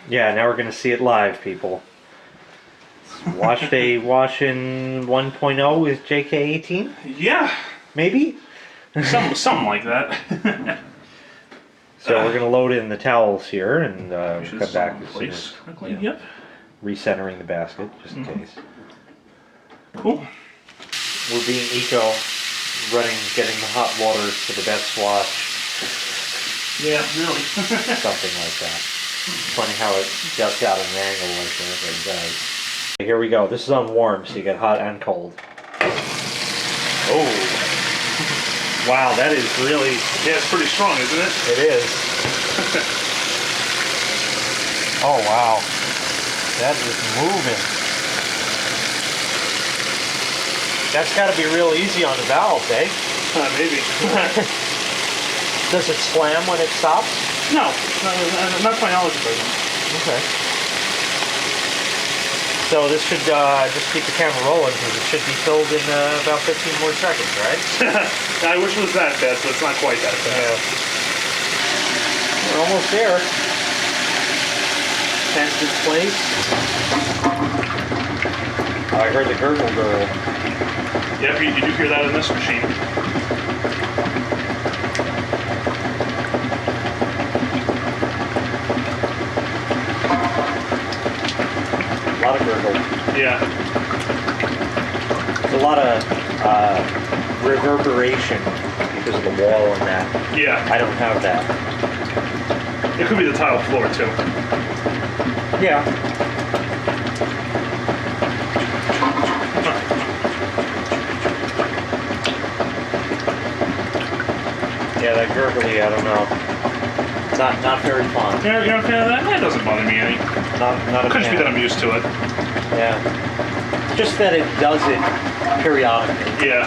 Yeah, now we're gonna see it live, people. Washday washing 1.0 with jaykay18? Yeah. Maybe? Something like that. So we're gonna load in the towels here and come back as soon as, Yep. recentering the basket, just in case. Cool. We're being eco, getting the hot water for the best wash. Yeah, really. Something like that. Funny how it just got an angle like that, but it does. Here we go. This is on warm, so you get hot and cold. Oh. Wow, that is really... Yeah, it's pretty strong, isn't it? It is. Oh, wow. That is moving. That's got to be real easy on the valve, eh? Maybe. Does it slam when it stops? No, not my knowledge of it. Okay. So this should just keep the camera rolling because it should be filled in about 15 more seconds, right? I wish it was that fast, but it's not quite that fast. Yeah. We're almost there. Fence in place. Oh, I heard the gurgle gurgle. Yep, you do hear that in this machine. A lot of gurgle. Yeah. There's a lot of reverberation because of the wall and that. Yeah. I don't have that. It could be the tile floor too. Yeah. Yeah, that gurgly, I don't know. It's not very fun. You're not a fan of that? That doesn't bother me any. Not a Could just be fan. that I'm used to it. Yeah. Just that it does it periodically. Yeah.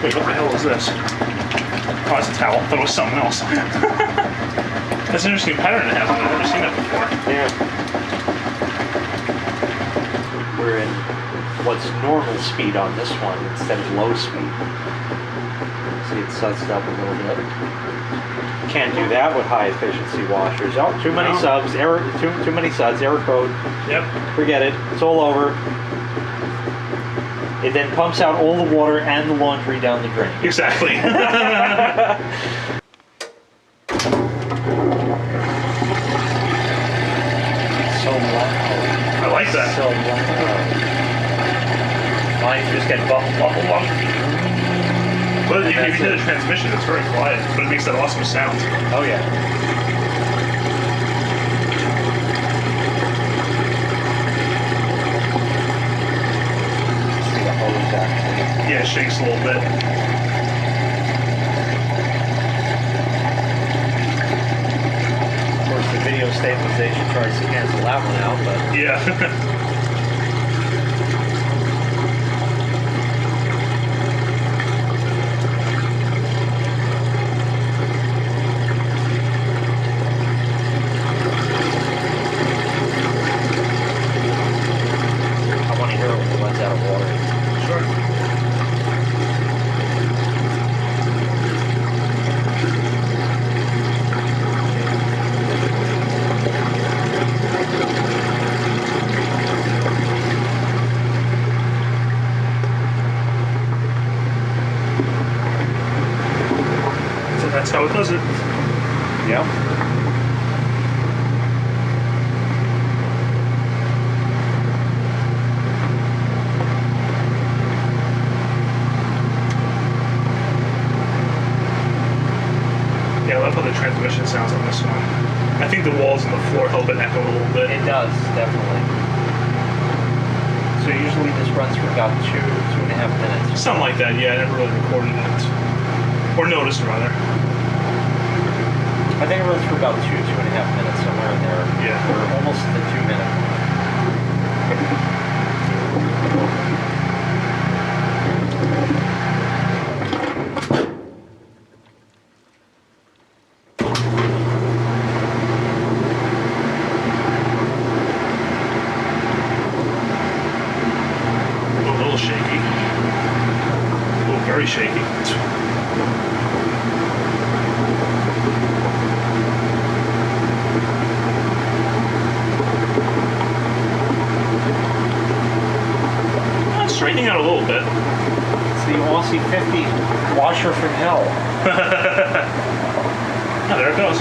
Wait, what the hell is this? Oh, it's a towel. I thought it was something else. That's an interesting pattern to have. I've never seen that before. Yeah. We're in what's normal speed on this one instead of low speed. See, it suds it up a little bit. Can't do that with high efficiency washers. Oh, too many subs, error, too many suds, error code. Yep. Forget it, it's all over. It then pumps out all the water and the laundry down the drain. Exactly. So loud. I like that. So loud. Mine just get bubble, bubble, bubble. But if you did a transmission, it's very quiet, but it makes that awesome sound. Oh yeah. See the hose actually. Yeah, it shakes a little bit. Of course, the video stabilization tries to cancel that one out, but Yeah. I want to hear it when it runs out of water. Sure. So that's how it does it. Yeah. Yeah, I love how the transmission sounds on this one. I think the walls and the floor help it echo a little bit. It does, definitely. So usually this runs for about 2.5 minutes. Something like that, yeah. I never really recorded it. Or noticed, rather. I think it runs for about 2.5 minutes, somewhere in there. Yeah. We're almost at the 2-minute mark. A little shaky. A little very shaky. leaking out a little bit. It's the Aussie 50 washer from hell. Oh, there it goes.